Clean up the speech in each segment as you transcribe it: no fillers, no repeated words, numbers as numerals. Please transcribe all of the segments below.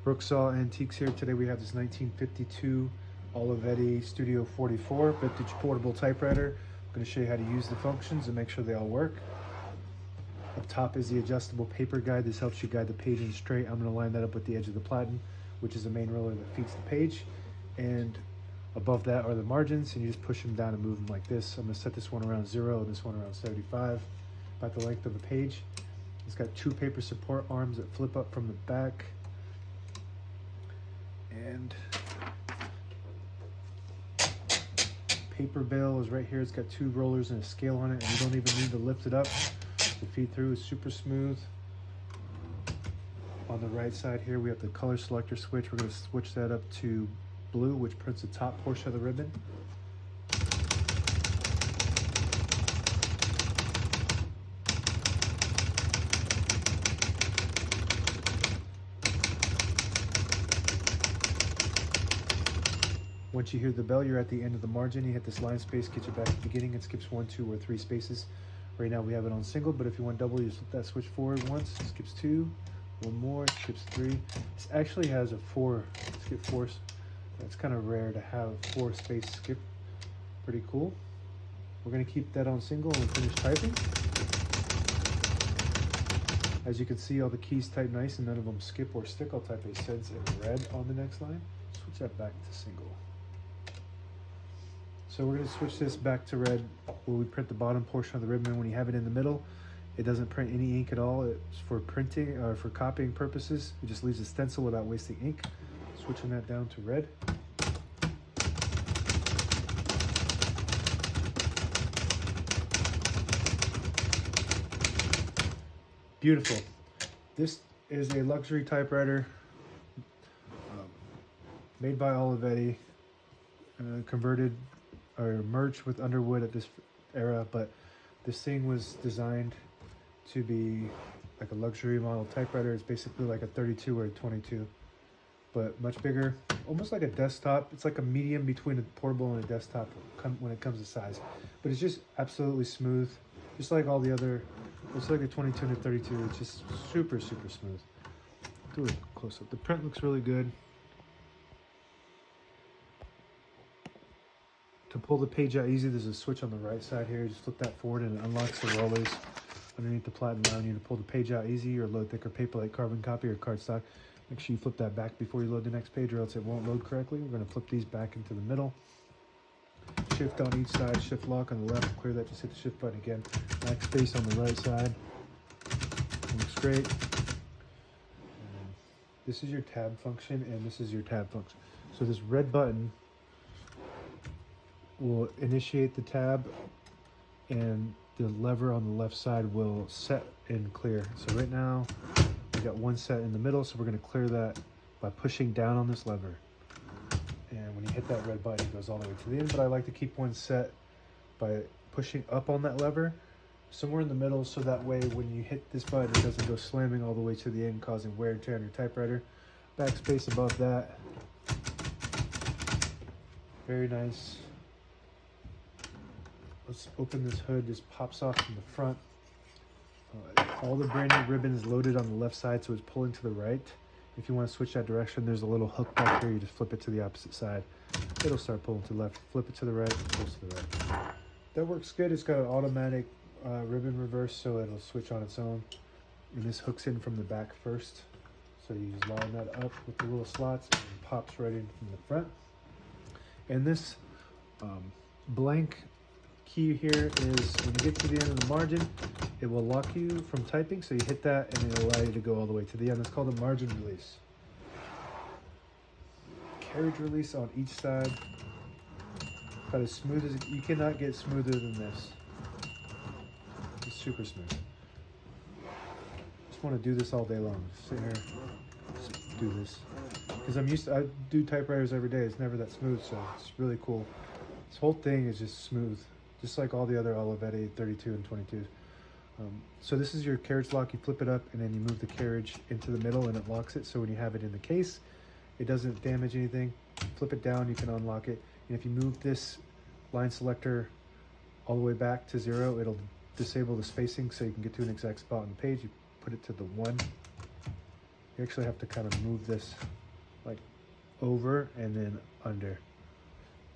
Brooksaw Antiques here. Today we have this 1952 Olivetti Studio 44 vintage portable typewriter. I'm going to show you how to use the functions and make sure they all work. Up top is the adjustable paper guide. This helps you guide the page in straight. I'm going to line that up with the edge of the platen, which is the main roller that feeds the page. And above that are the margins, and you just push them down and move them like this. I'm going to set this one around 0 and this one around 75, about the length of the page. It's got two paper support arms that flip up from the back. And paper bail is right here. It's got two rollers and a scale on it, and you don't even need to lift it up. The feed through is super smooth. On the right side here, we have the color selector switch. We're going to switch that up to blue, which prints the top portion of the ribbon. Once you hear the bell, you're at the end of the margin. You hit this line space, get you back to the beginning. It skips 1, 2, or 3 spaces. Right now we have it on single, but if you want double, you just flip that switch forward once, it skips 2, one more, it skips 3. This actually has a skip 4. That's kind of rare to have 4 space skip. Pretty cool. We're gonna keep that on single and finish typing. As you can see, all the keys type nice and none of them skip or stick. I'll type a sentence in red on the next line. Switch that back to single. So we're going to switch this back to red where we print the bottom portion of the ribbon. When you have it in the middle, it doesn't print any ink at all. It's for printing or for copying purposes. It just leaves a stencil without wasting ink. Switching that down to red. Beautiful. This is a luxury typewriter made by Olivetti, converted or merged with Underwood at this era, but this thing was designed to be like a luxury model typewriter. It's basically like a 32 or a 22, but much bigger, almost like a desktop. It's like a medium between a portable and a desktop when it comes to size, but it's just absolutely smooth, just like all the other. It's like a 22 and a 32. It's just super smooth. Do a close up. The print looks really good. To pull the page out easy, there's a switch on the right side here. Just flip that forward and it unlocks the rollers underneath the platen, allowing you to pull the page out easy or load thicker paper like carbon copy or cardstock. Make sure you flip that back before you load the next page or else it won't load correctly. We're going to flip these back into the middle. Shift on each side, shift lock on the left, clear that, just hit the shift button again. Backspace on the right side. Looks great. And this is your tab function and this is your tab function. So this red button will initiate the tab and the lever on the left side will set and clear. So right now we got one set in the middle, so we're going to clear that by pushing down on this lever. And when you hit that red button, it goes all the way to the end, but I like to keep one set by pushing up on that lever somewhere in the middle, so that way when you hit this button it doesn't go slamming all the way to the end, causing wear and tear on your typewriter. Backspace above that. Very nice. Let's open this hood. Just pops off from the front. All the brand new ribbon is loaded on the left side, so it's pulling to the right. If you want to switch that direction, there's a little hook back here. You just flip it to the opposite side. It'll start pulling to the left. Flip it to the right, it pulls to the right. That works good. It's got an automatic ribbon reverse, so it'll switch on its own. And this hooks in from the back first. So you just line that up with the little slots and it pops right in from the front. And this blank key here is when you get to the end of the margin, it will lock you from typing, so you hit that and it'll allow you to go all the way to the end. It's called a margin release. Carriage release on each side. About as smooth as you cannot get smoother than this. It's super smooth. Just want to do this all day long. Just sit here, just do this. Because I do typewriters every day. It's never that smooth, so it's really cool. This whole thing is just smooth, just like all the other Olivetti 32 and 22s. So this is your carriage lock. You flip it up and then you move the carriage into the middle and it locks it. So when you have it in the case, it doesn't damage anything. Flip it down, you can unlock it. And if you move this line selector all the way back to 0, it'll disable the spacing so you can get to an exact spot on the page. You put it to the 1. You actually have to kind of move this like over and then under.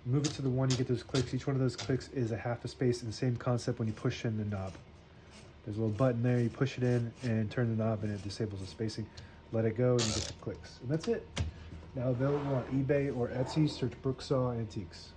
Move it to the one, you get those clicks. Each one of those clicks is a half a space, and the same concept when you push in the knob. There's a little button there, you push it in and turn the knob and it disables the spacing. Let it go and you get the clicks. And that's it. Now available on eBay or Etsy, search Brooksaw Antiques.